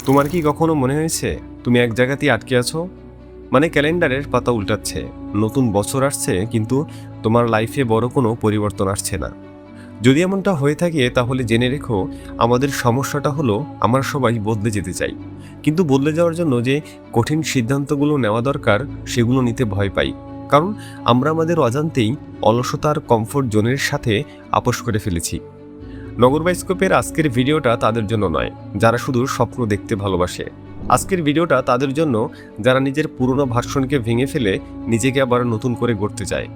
তোমার কি কখনো মনে হয়েছে তুমি এক জায়গাতেই আটকে আছো? মানে ক্যালেন্ডারের পাতা উল্টাচ্ছে, নতুন বছর আসছে, কিন্তু তোমার লাইফে বড় কোনো পরিবর্তন আসছে না। যদি এমনটা হয়ে থাকে তাহলে জেনে রেখো, আমাদের সমস্যাটা হলো আমরা সবাই বদলে যেতে চাই, কিন্তু বদলে যাওয়ার জন্য যে কঠিন সিদ্ধান্তগুলো নেওয়া দরকার সেগুলো নিতে ভয় পাই। কারণ আমরা আমাদের অজান্তেই অলসতার কমফোর্ট জোনের সাথে আপোস করে ফেলেছি। নগর বাইস্কোপের আজকের ভিডিওটা তাদের জন্য নয় যারা শুধু স্বপ্ন দেখতে ভালোবাসে। আজকের ভিডিওটা তাদের জন্য যারা নিজের পুরনো ভার্সনকে ভেঙে ফেলে নিজেকে আবার নতুন করে গড়তে চায়।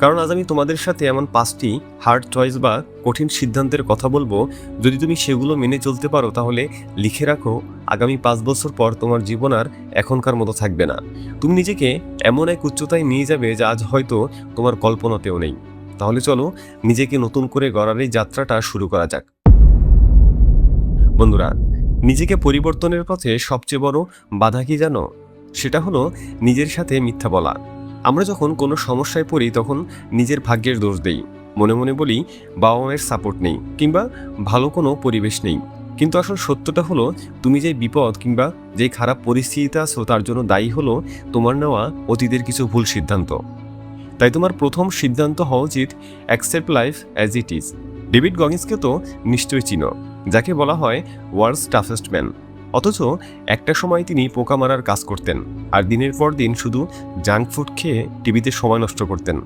কারণ আজ আমি তোমাদের সাথে এমন 5টি হার্ড চয়েস বা কঠিন সিদ্ধান্তের কথা বলবো, যদি তুমি সেগুলো মেনে চলতে পারো তাহলে লিখে রাখো, আগামী 5 বছর পর তোমার জীবন আর এখনকার মতো থাকবে না। তুমি নিজেকে এমন এক উচ্চতায় নিয়ে যাবে যা আজ হয়তো তোমার কল্পনাতেও নেই। তাহলে চলো নিজেকে নতুন করে গড়ার এই যাত্রাটা শুরু করা যাক। বন্ধুরা, নিজেকে পরিবর্তনের পথে সবচেয়ে বড় বাধা কি জানো? সেটা হলো নিজের সাথে মিথ্যা বলা। আমরা যখন কোনো সমস্যায় পড়ি তখন নিজের ভাগ্যের দোষ দেই, মনে মনে বলি বাবা মায়ের সাপোর্ট নেই কিংবা ভালো কোনো পরিবেশ নেই। কিন্তু আসল সত্যটা হলো, তুমি যে বিপদ কিংবা যে খারাপ পরিস্থিতিতে আছো তার জন্য দায়ী হলো তোমার নেওয়া অতীতের কিছু ভুল সিদ্ধান্ত। তাই তোমার প্রথম সিদ্ধান্ত হওয়া উচিত accept life as it is. David গগিন্সকে তো নিশ্চয়ই চিনো, যাকে বলা হয় ওয়ার্ল্ডস টাফেস্ট ম্যান। অথচ একটা সময় তিনি পোকা মারার কাজ করতেন আর দিনের পর দিন শুধু জাঙ্ক ফুড খেয়ে টিভিতে সময় নষ্ট করতেন।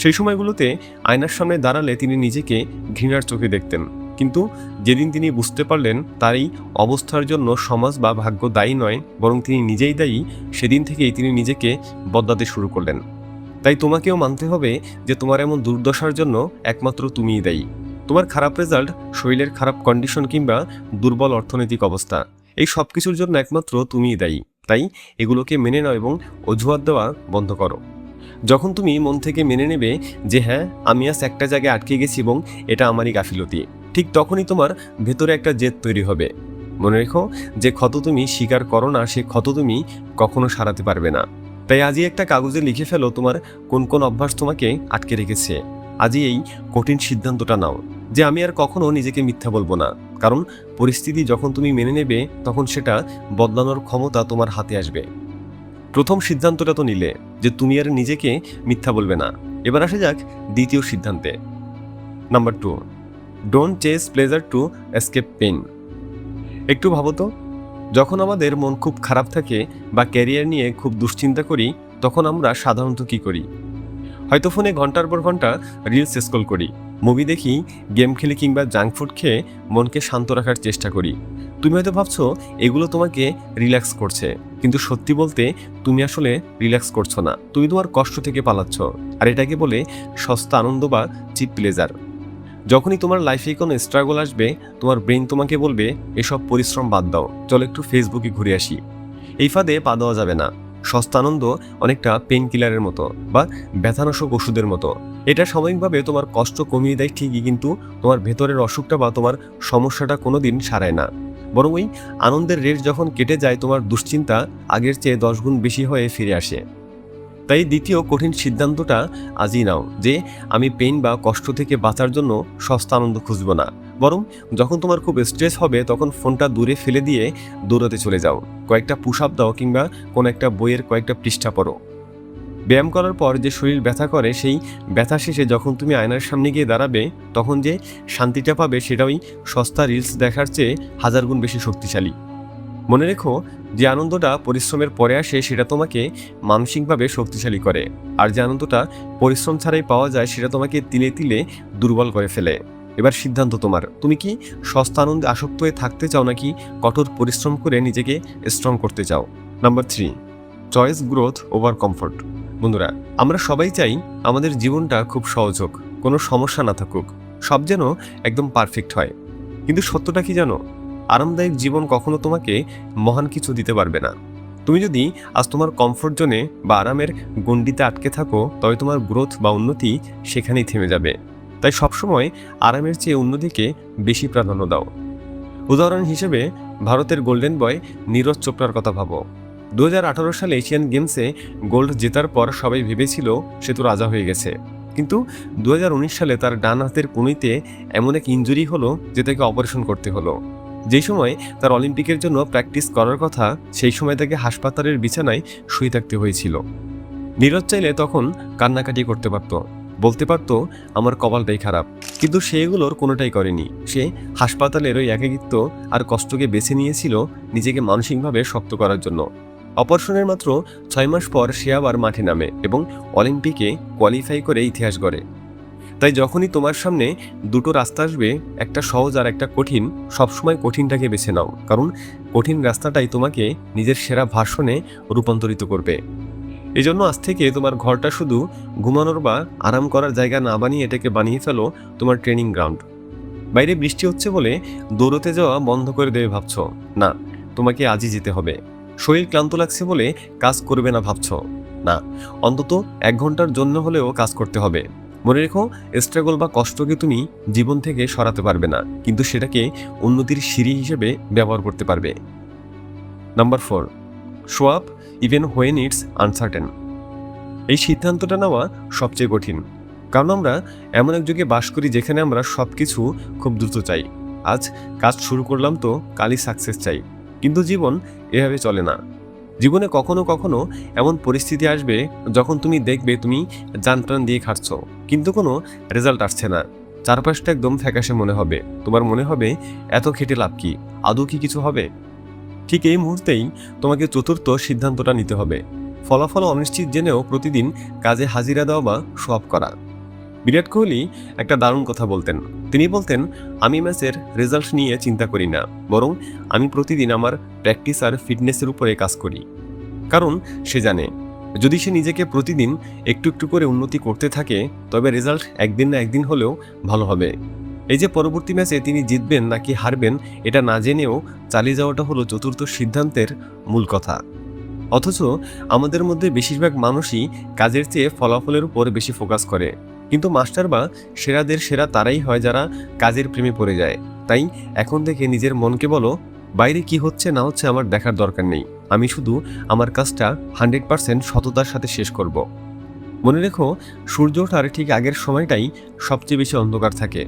সেই সময়গুলোতে আয়নার সামনে দাঁড়ালে তিনি নিজেকে ঘৃণার চোখে দেখতেন, কিন্তু যেদিন তিনি বুঝতে পারলেন তার এই অবস্থার জন্য সমাজ বা ভাগ্য দায়ী নয়, বরং তিনি নিজেই দায়ী, সেদিন থেকেই তিনি নিজেকে বদলাতে শুরু করলেন। তাই তোমাকেও মানতে হবে যে তোমার এমন দুর্দশার জন্য একমাত্র তুমিই দায়ী। তোমার খারাপ রেজাল্ট, শরীরের খারাপ কন্ডিশন কিংবা দুর্বল অর্থনৈতিক অবস্থা, এই সব কিছুর জন্য একমাত্র তুমিই দায়ী। তাই এগুলোকে মেনে নাও এবং অজুহাত দেওয়া বন্ধ করো। যখন তুমি মন থেকে মেনে নেবে যে হ্যাঁ, আমি আজ একটা জায়গায় আটকে গেছি এবং এটা আমারই গাফিলতি, ঠিক তখনই তোমার ভেতরে একটা জেদ তৈরি হবে। মনে রেখো, যে ক্ষত তুমি স্বীকার করো না সে ক্ষত তুমি কখনো সারাতে পারবে না। তাই আজই একটা কাগজে লিখে ফেলো তোমার কোন কোন অভ্যাস তোমাকে আটকে রেখেছে। আজই এই কঠিন সিদ্ধান্তটা নাও যে আমি আর কখনো নিজেকে মিথ্যা বলবো না। কারণ পরিস্থিতি যখন তুমি মেনে নেবে তখন সেটা বদলানোর ক্ষমতা তোমার হাতে আসবে। প্রথম সিদ্ধান্তটা তো নিলে যে তুমি আর নিজেকে মিথ্যা বলবে না। এবার আসা যাক দ্বিতীয় সিদ্ধান্তে। Number 2, don't chase pleasure to escape pain. একটু ভাবো তো, যখন আমাদের মন খুব খারাপ থাকে বা ক্যারিয়ার নিয়ে খুব দুশ্চিন্তা করি, তখন আমরা সাধারণত কি করি? হয়তো ফোনে ঘন্টার পর ঘন্টা রিলস স্ক্রল করি, মুভি দেখি, গেম খেলি কিংবা জাঙ্ক ফুড খেয়ে মনকে শান্ত রাখার চেষ্টা করি। তুমি হয়তো ভাবছো এগুলো তোমাকে রিল্যাক্স করছে, কিন্তু সত্যি বলতে তুমি আসলে রিল্যাক্স করছো না, তুমি তোমার কষ্ট থেকে পালাচ্ছ। আর এটাকে বলে সস্তা আনন্দ বা চিপ প্লেজার। যখনই তোমার লাইফে কোনো স্ট্রাগল আসবে, তোমার ব্রেন তোমাকে বলবে এসব পরিশ্রম বাদ দাও, চলো একটু ফেসবুকে ঘুরে আসি। এই ফাঁদে পা দেওয়া যাবে না। সস্তা আনন্দ অনেকটা পেন কিলারের মতো বা ব্যথানাশক ওষুধের মতো। এটা সাময়িকভাবে তোমার কষ্ট কমিয়ে দেয় ঠিকই, কিন্তু তোমার ভেতরের অসুখটা বা তোমার সমস্যাটা কোনোদিন সারায় না। বরং ওই আনন্দের রেট যখন কেটে যায়, তোমার দুশ্চিন্তা আগের চেয়ে 10 গুণ বেশি হয়ে ফিরে আসে। তাই দ্বিতীয় কঠিন সিদ্ধান্তটা আজই নাও যে আমি পেইন বা কষ্ট থেকে বাঁচার জন্য সস্তা আনন্দ খুঁজব না, বরং যখন তোমার খুব স্ট্রেস হবে তখন ফোনটা দূরে ফেলে দিয়ে দৌড়াতে চলে যাও, কয়েকটা পুশ আপ দাও কিংবা কোনো একটা বইয়ের কয়েকটা পৃষ্ঠা পড়ো। ব্যায়াম করার পর যে শরীর ব্যথা করে, সেই ব্যথা শেষে যখন তুমি আয়নার সামনে গিয়ে দাঁড়াবে তখন যে শান্তিটা পাবে সেটা ওই সস্তা রিলস দেখার চেয়ে 1000 গুণ বেশি শক্তিশালী। মনে রেখো, যে আনন্দটা পরিশ্রমের পরে আসে সেটা তোমাকে মানসিকভাবে শক্তিশালী করে, আর যে আনন্দটা পরিশ্রম ছাড়াই পাওয়া যায় সেটা তোমাকে তিলে তিলে দুর্বল করে ফেলে। এবার সিদ্ধান্ত তোমার, তুমি কি সস্তা আনন্দে আসক্ত হয়ে থাকতে চাও নাকি কঠোর পরিশ্রম করে নিজেকে স্ট্রং করতে চাও? Number 3, choice growth over comfort. বন্ধুরা, আমরা সবাই চাই আমাদের জীবনটা খুব সহজ হোক, কোনো সমস্যা না থাকুক, সব যেন একদম পারফেক্ট হয়। কিন্তু সত্যটা কি জানো? আরামদায়ক জীবন কখনো তোমাকে মহান কিছু দিতে পারবে না। তুমি যদি আজ তোমার কমফোর্ট জোনে বা আরামের গণ্ডিতে আটকে থাকো, তবে তোমার গ্রোথ বা উন্নতি সেখানেই থেমে যাবে। তাই সবসময় আরামের চেয়ে উন্নতিকে বেশি প্রাধান্য দাও। উদাহরণ হিসেবে ভারতের গোল্ডেন বয় নীরজ চোপড়ার কথা ভাবো। 2018 সালে এশিয়ান গেমসে গোল্ড জেতার পর সবাই ভেবেছিল সে তো রাজা হয়ে গেছে, কিন্তু 2019 সালে তার ডান হাতের কনুইতে এমন এক ইনজুরি হলো যে তাকে অপারেশন করতে হলো। যেই সময় তার অলিম্পিকের জন্য প্র্যাকটিস করার কথা, সেই সময় তাকে হাসপাতালের বিছানায় শুয়ে থাকতে হয়েছিল। নীরজ চাইলে তখন কান্নাকাটি করতে পারত, বলতে পারত আমার কপালটাই খারাপ, কিন্তু সে এগুলোর কোনোটাই করেনি। সে হাসপাতালের ওই একাকিত্ব আর কষ্টকে বেছে নিয়েছিল নিজেকে মানসিকভাবে শক্ত করার জন্য। অপারেশনের মাত্র 6 মাস পর সে আবার মাঠে নামে এবং অলিম্পিকে কোয়ালিফাই করে ইতিহাস গড়ে। তাই যখনই তোমার সামনে দুটো রাস্তা আসবে, একটা সহজ আর একটা কঠিন, সবসময় কঠিনটাকে বেছে নাও, কারণ কঠিন রাস্তাটাই তোমাকে নিজের সেরা ভার্সনে রূপান্তরিত করবে। এই জন্য আজ থেকে তোমার ঘরটা শুধু ঘুমানোর বা আরাম করার জায়গা না বানিয়ে এটাকে বানিয়ে ফেলো তোমার ট্রেনিং গ্রাউন্ড। বাইরে বৃষ্টি হচ্ছে বলে দৌড়তে যাওয়া বন্ধ করে দেবে ভাবছ? না, তোমাকে আজই যেতে হবে। শরীর ক্লান্ত লাগছে বলে কাজ করবে না ভাবছ? না, অন্তত 1 ঘন্টার জন্য হলেও কাজ করতে হবে। মনে রেখো, স্ট্রাগল বা কষ্টকে তুমি জীবন থেকে সরাতে পারবে না, কিন্তু সেটাকে উন্নতির সিঁড়ি হিসেবে ব্যবহার করতে পারবে। Number 4, show up even when it's uncertain. এই সিদ্ধান্তটা নেওয়া সবচেয়ে কঠিন, কারণ আমরা এমন এক যুগে বাস করি যেখানে আমরা সব কিছু খুব দ্রুত চাই। আজ কাজ শুরু করলাম তো কালই সাকসেস চাই, কিন্তু জীবন এভাবে চলে না। জীবনে কখনো কখনো এমন পরিস্থিতি আসবে যখন তুমি দেখবে তুমি জান প্রাণ দিয়ে খাটছ, কিন্তু কোনো রেজাল্ট আসছে না। চারপাশটা একদম ফ্যাকাশে মনে হবে, তোমার মনে হবে এত খেটে লাভ কি, আদৌ কি কিছু হবে? ঠিক এই মুহূর্তেই তোমাকে চতুর্থ সিদ্ধান্তটা নিতে হবে। ফলাফল অনিশ্চিত জেনেও প্রতিদিন কাজে হাজিরা দেওয়া বা শো অফ করা। বিরাট কোহলি একটা দারুণ কথা বলতেন। তিনি বলতেন, আমি ম্যাচের রেজাল্ট নিয়ে চিন্তা করি না, বরং আমি প্রতিদিন আমার প্র্যাকটিস আর ফিটনেসের উপরে কাজ করি। কারণ সে জানে, যদি সে নিজেকে প্রতিদিন একটু একটু করে উন্নতি করতে থাকে, তবে রেজাল্ট একদিন না একদিন হলেও ভালো হবে। এই যে পরবর্তী ম্যাচে তিনি জিতবেন নাকি হারবেন এটা না জেনেও চালিয়ে যাওয়াটা হলো চতুর্থ সিদ্ধান্তের মূল কথা। অথচ আমাদের মধ্যে বেশিরভাগ মানুষই কাজের চেয়ে ফলাফলের উপর বেশি ফোকাস করে, কিন্তু মাস্টার বা সেরাদের সেরা তারাই হয় যারা কাজের প্রেমে পড়ে যায়। তাই এখন থেকে নিজের মনকে বলো, বাইরে কি হচ্ছে না হচ্ছে আমার দেখার দরকার নেই, আমি শুধু আমার কাজটা 100% সততার সাথে শেষ করব। মনে রেখো, সূর্য ওঠার ঠিক আগের সময়টাই সবচেয়ে বেশি অন্ধকার থাকে।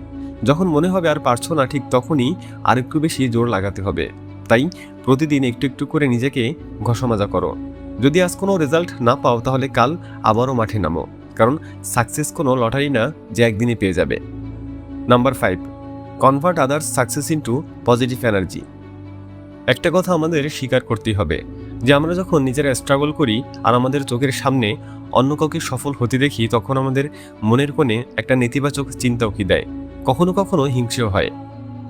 যখন মনে হবে আর পারছো না, ঠিক তখনই আর একটু বেশি জোর লাগাতে হবে। তাই প্রতিদিন একটু একটু করে নিজেকে ঘষামাজা করো। যদি আজ কোনো রেজাল্ট না পাও, তাহলে কাল আবারও মাঠে নামো, কারণ সাকসেস কোনো লটারি না যে একদিনই পেয়ে যাবে। Number 5, convert others success into positive energy. একটা কথা আমাদের স্বীকার করতেই হবে যে আমরা যখন নিজেরা স্ট্রাগল করি আর আমাদের চোখের সামনে অন্য কাউকে সফল হতে দেখি, তখন আমাদের মনের কোণে একটা নেতিবাচক চিন্তা উকি দেয়, কখনো কখনো হিংসেও হয়।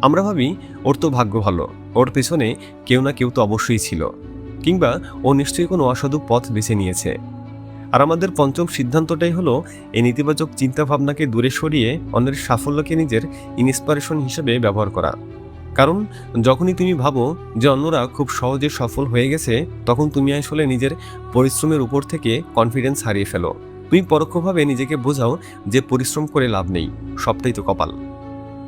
আমরা ভাবি, ওর তো ভাগ্য ভালো, ওর পেছনে কেউ না কেউ তো অবশ্যই ছিল, কিংবা ও নিশ্চয়ই কোনো অসাধু পথ বেছে নিয়েছে। আর আমাদের পঞ্চম সিদ্ধান্তটাই হলো এই নেতিবাচক চিন্তাভাবনাকে দূরে সরিয়ে অন্যের সাফল্যকে নিজের ইন্সপিরেশন হিসেবে ব্যবহার করা। কারণ যখনই তুমি ভাবো যে অন্যরা খুব সহজে সফল হয়ে গেছে, তখন তুমি আসলে নিজের পরিশ্রমের উপর থেকে কনফিডেন্স হারিয়ে ফেলো। তুমি পরোক্ষভাবে নিজেকে বোঝাও যে পরিশ্রম করে লাভ নেই, সবটাই তো কপাল।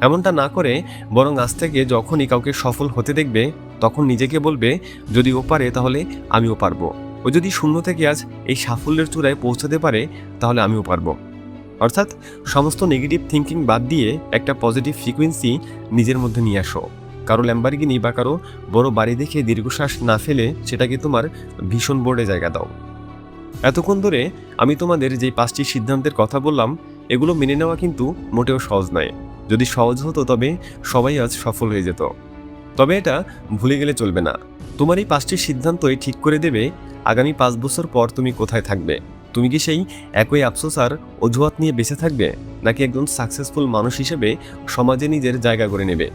এমনটা না করে বরং আজ থেকে যখনই কাউকে সফল হতে দেখবে, তখন নিজেকে বলবে, যদি ও পারে তাহলে আমিও পারবো। ও যদি শূন্য থেকে আজ এই সাফল্যের চূড়ায় পৌঁছাতে পারে, তাহলে আমিও পারবো। অর্থাৎ সমস্ত নেগেটিভ থিঙ্কিং বাদ দিয়ে একটা পজিটিভ ফ্রিকোয়েন্সি নিজের মধ্যে নিয়ে আসো। কারো ল্যাম্বরগিনি বা কারো বড় বাড়ি দেখে দীর্ঘশ্বাস না ফেলে সেটাকে তোমার ভীষণ বোর্ডে জায়গা দাও। এতক্ষণ ধরে আমি তোমাদের যে 5টি সিদ্ধান্তের কথা বললাম, এগুলো মেনে নেওয়া কিন্তু মোটেও সহজ নয়। যদি সহজ হতো তবে সবাই আজ সফল হয়ে যেত। তবে এটা ভুলে গেলে চলবে না, তোমার এই 5টি সিদ্ধান্তই ঠিক করে দেবে আগামী 5 বছর পর তুমি কোথায় থাকবে। তুমি কি সেই একই আফসোস আর অজুহাত নিয়ে বেঁচে থাকবে, নাকি একজন সাকসেসফুল মানুষ হিসেবে সমাজে নিজের জায়গা করে নেবে?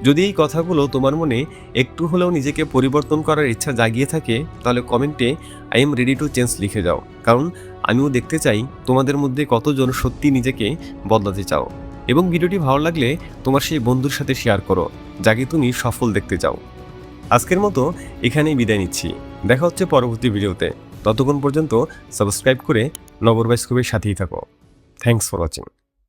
যদি এই কথাগুলো তোমার মনে একটু হলেও নিজেকে পরিবর্তন করার ইচ্ছা জাগিয়ে থাকে, তাহলে কমেন্টে I am ready to change লিখে যাও, কারণ আমিও দেখতে চাই তোমাদের মধ্যে কতজন সত্যি নিজেকে বদলাতে চাও। এবং ভিডিওটি ভালো লাগলে তোমার সেই বন্ধুর সাথে শেয়ার করো যাকে তুমি সফল দেখতে চাও। আজকের মতো এখানেই বিদায় নিচ্ছি, দেখা হচ্ছে পরবর্তী ভিডিওতে। ততক্ষণ পর্যন্ত সাবস্ক্রাইব করে নবর বাইস্কোপের সাথেই থাকো। Thanks for watching.